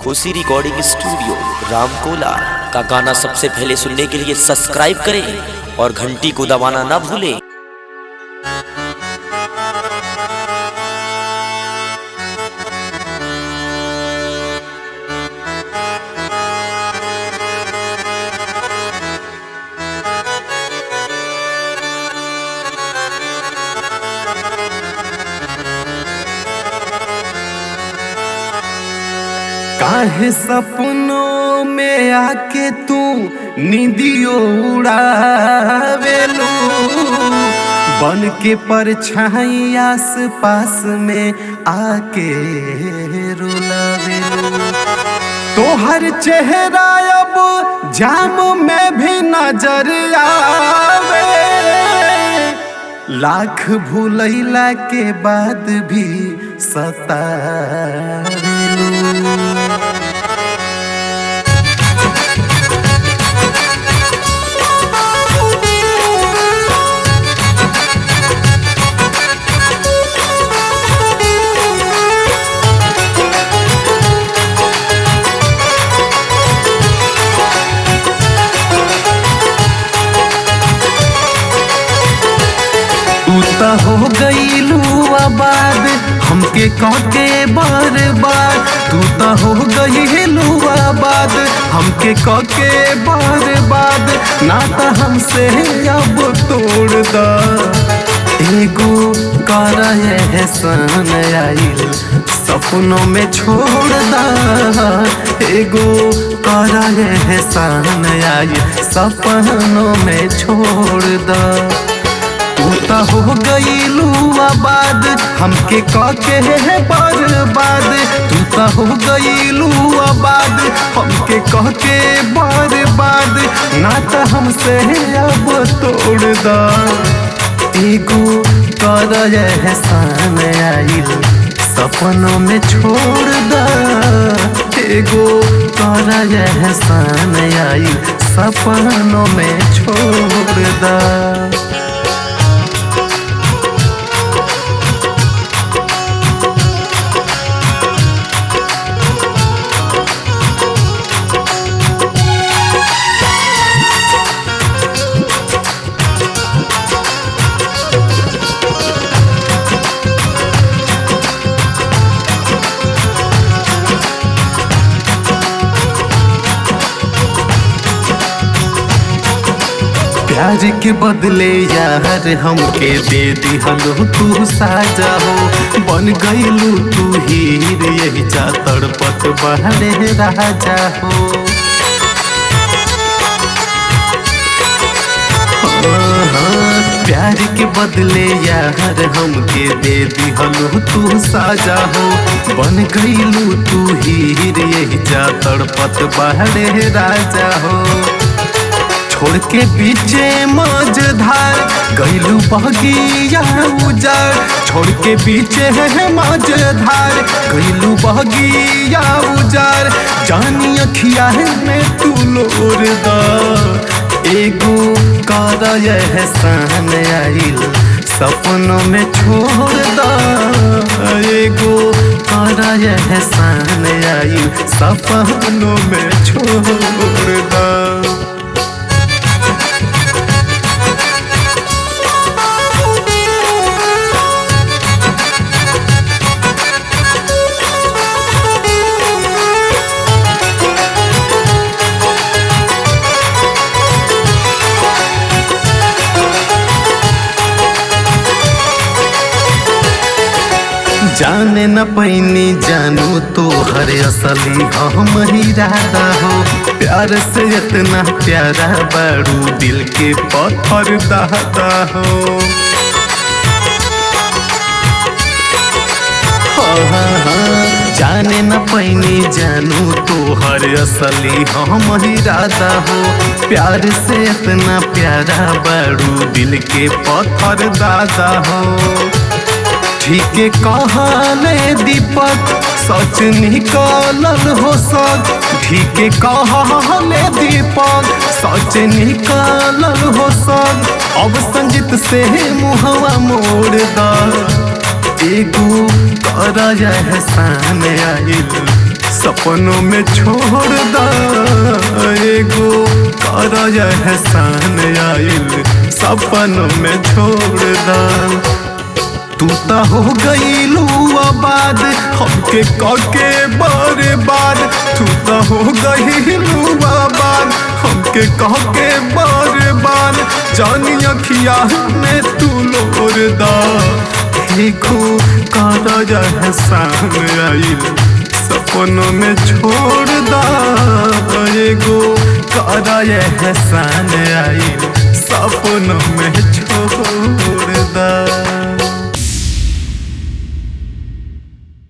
खुशी recording studio Ramkola का गाना सबसे पहले सुनने के लिए सब्सक्राइब करें और घंटी को दबाना ना भूलें। काहे सपनों में आके तू निदियो उड़ावेलू, बन के परछाई आस पास में आके रुलावेलू। तोहर चेहरा अब जाम में भी नजर आवे, लाख भूलैला के बाद भी सतावेलू। तू तो हो गईलू आबाद हमके कहके बर्बाद, तू तो हो गईलू आबाद हमके कहके बर्बाद। ना तो हमसे अब तोड़ दा एगो कर एहसान आइल सपनों में छोड़ दा, एगो कर एहसान आइल सपनों में छोड़ दा। तू तो हो गईलू आबाद हमके कहके है बर्बाद, तू तो हो गईलू आबाद हमके कहके बर्बाद। ना तो हमसे अब तोड़ दा एगो कर एहसान आइल सपनों में छोड़ दा, एगो कर एहसान आइल सपनों में छोड़ दा। प्यार के बदले यार हमके दे दिहलो तू साजा हो, बन गईलू तू हीर यही जा तड़पत बहरे राजा हो। प्यार के बदले यार हमके दे दिहलो तू साजा हो, बन गईलू तू हीर यही जा तड़पत बहरे राजा हो। छोड़ के पीछे मझधार गईलू बगिया उजाड़, छोड़ के पीछे है मझधार गईलू बगिया उजाड़। जानी अखिया में तू लोर दा एगो कर एहसान आइल सपनों में छोड़ दा, एगो कर एहसान आइल सपनों में छोड़ दा। जाने न पैनी जानू तो हरे असली हम ही रहता हो, प्यार से इतना प्यारा बारू दिल के पत्थर दहता हो। जाने न पैनी जानू तो हरे असली हम ही रहता हो, प्यार से इतना प्यारा बारू दिल के पत्थर दादा हो। ठीक कहले दीपक सच निकालल हो सक, ठीक कहले दीपक सच निकालल हो सक। अब संगीत से मुहवा मोड़ दा एगो कर एहसान आइल सपनों में छोड़ दा एगो कर एहसान आइल सपनों में छोड़ दा। तू ता हो गईलू आबाद हमके कके बर्बाद, तू ता हो गईलू आबाद हमके कके बर्बाद। जानी अखिया में तू लोर दा एगो कर एहसान आइल सपनों में छोड़ दा एगो कर एहसान आइल सपनों में छोड़ दा।